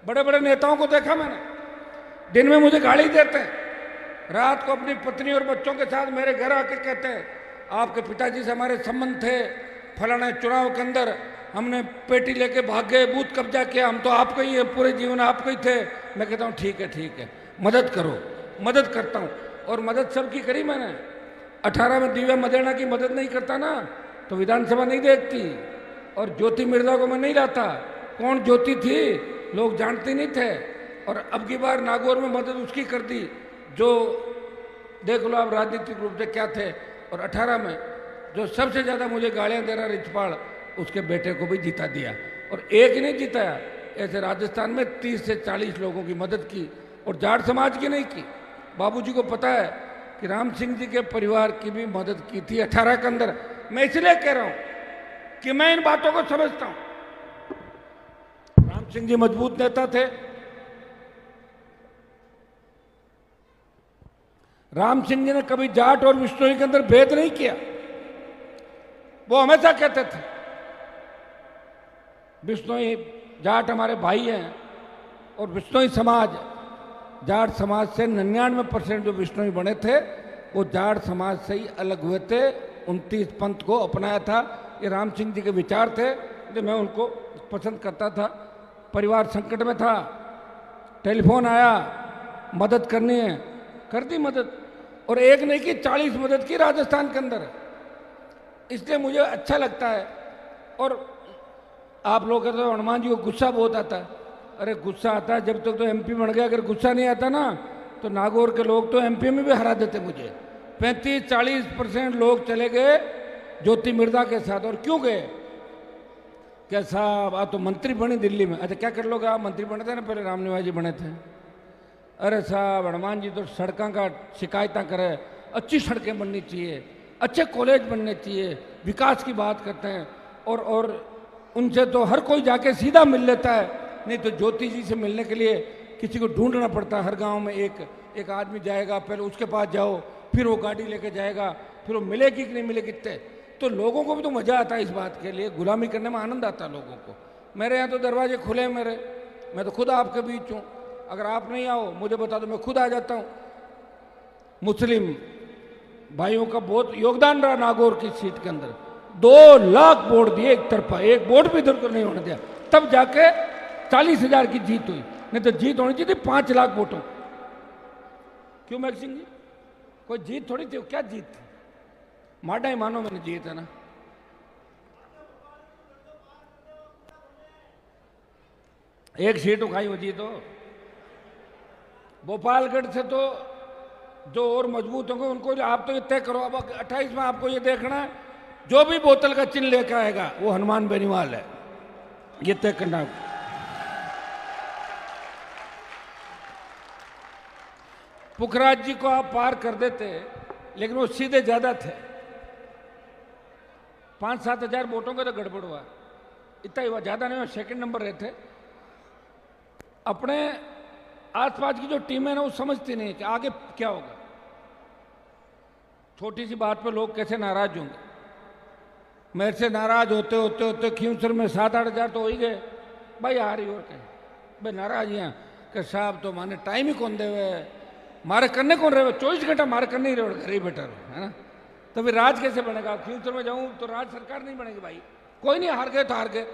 बड़े बड़े नेताओं को देखा मैंने, दिन में मुझे गाली देते हैं, रात को अपनी पत्नी और बच्चों के साथ मेरे घर आके कहते हैं आपके पिताजी से हमारे संबंध थे, फलाने चुनाव के अंदर हमने पेटी लेके भाग गए, बूथ कब्जा किया, हम तो आपको ही है, पूरे जीवन आपको ही थे। मैं कहता हूँ ठीक है, मदद करो, मदद करता हूँ। और मदद सबकी करी मैंने। 18 में दिव्या मदेना की मदद नहीं करता ना तो विधानसभा नहीं देखती। और ज्योति मिर्जा को मैं नहीं लाता। कौन ज्योति थी लोग जानते नहीं थे। और अब की बार नागौर में मदद उसकी कर दी जो देख लो आप राजनीतिक रूप से क्या थे। और 18 में जो सबसे ज़्यादा मुझे गालियाँ दे रहा रिछपाल, उसके बेटे को भी जिता दिया। और एक ही नहीं जिताया, ऐसे राजस्थान में 30 से 40 लोगों की मदद की और जाट समाज की नहीं की। बाबूजी को पता है कि राम सिंह जी के परिवार की भी मदद की थी 18 के अंदर। मैं इसलिए कह रहा हूं कि मैं इन बातों को समझता हूं। राम सिंह जी मजबूत नेता थे। राम सिंह जी ने कभी जाट और विश्नोई के अंदर भेद नहीं किया। वो हमेशा कहते थे विश्नोई जाट हमारे भाई हैं। और विश्नोई समाज, जाट समाज से 99% जो विश्नोई बने थे वो जाट समाज से ही अलग हुए थे। 29 पंथ को अपनाया था। ये राम सिंह जी के विचार थे जो मैं उनको पसंद करता था। परिवार संकट में था, टेलीफोन आया, मदद करनी है, कर दी मदद। और एक नहीं की 40 मदद की राजस्थान के अंदर। इसलिए मुझे अच्छा लगता है। और आप लोग कहते हो हनुमान जी को गुस्सा बहुत आता है। अरे गुस्सा आता है जब तक तो एमपी बन गया। अगर गुस्सा नहीं आता ना तो नागौर के लोग तो एमपी में भी हरा देते मुझे। 35-40% लोग चले गए ज्योति मिर्जा के साथ। और क्यों गए? क्या साहब आप तो मंत्री बने दिल्ली में। अच्छा क्या कर लोगे आप? मंत्री बने थे ना पहले, राम निवास जी बने थे। अरे साहब हनुमान जी तो सड़कों का शिकायतें करे, अच्छी सड़कें बननी चाहिए, अच्छे कॉलेज बनने चाहिए, विकास की बात करते हैं। और उनसे तो हर कोई जाके सीधा मिल लेता है। नहीं तो ज्योति जी से मिलने के लिए किसी को ढूंढना पड़ता है। हर गांव में एक आदमी जाएगा, पहले उसके पास जाओ, फिर वो गाड़ी लेके जाएगा, फिर वो मिलेगी कि नहीं मिलेगी। तो लोगों को भी तो मज़ा आता है इस बात के लिए, गुलामी करने में आनंद आता है लोगों को। मेरे यहाँ तो दरवाजे खुले हैं मेरे। मैं तो खुद आपके बीच हूँ। अगर आप नहीं आओ मुझे बता दो, मैं खुद आ जाता हूँ। मुस्लिम भाइयों का बहुत योगदान रहा नागौर की सीट के अंदर। 2 लाख वोट दिए एक तरफा, एक वोट भी इधर को नहीं होने दिया। तब जाके 40,000 की जीत हुई। नहीं तो जीत होनी चाहिए थी 5 लाख वोटों। क्यों मैक सिंह जी? कोई जीत थोड़ी थी, क्या जीत थी? माडा ही मानो मैंने जीत है ना। एक सीट उखाई हो जीत हो। भोपालगढ़ से तो जो और मजबूत होंगे उनको आप तो ये तय करो। अब 28 में आपको ये देखना है जो भी बोतल का चिन्ह लेकर आएगा वो हनुमान बेनीवाल है, ये तय करना है। पुखराज जी को आप पार कर देते लेकिन वो सीधे ज्यादा थे। 5-7 हजार वोटों का तो गड़बड़ हुआ, इतना ही हुआ, ज्यादा नहीं हुआ। सेकंड नंबर रहे थे। अपने आसपास की जो टीम है ना वो समझती नहीं कि आगे क्या होगा। छोटी सी बात पे लोग कैसे नाराज होंगे। मेरे से नाराज होते होते होते खींवसर में 7-8 हजार तो हो ही गए। भाई आ रही और कहीं भाई नाराज यहाँ कि साहब तो माने टाइम ही कौन दे हुए, मारे करने कौन रहे, 24 घंटा मारे करने ही रहे, घर ही बेटर है ना। तो फिर राज कैसे बनेगा? खींवसर में जाऊँ तो राज सरकार नहीं बनेगी भाई। कोई नहीं, हार गए तो हार गए।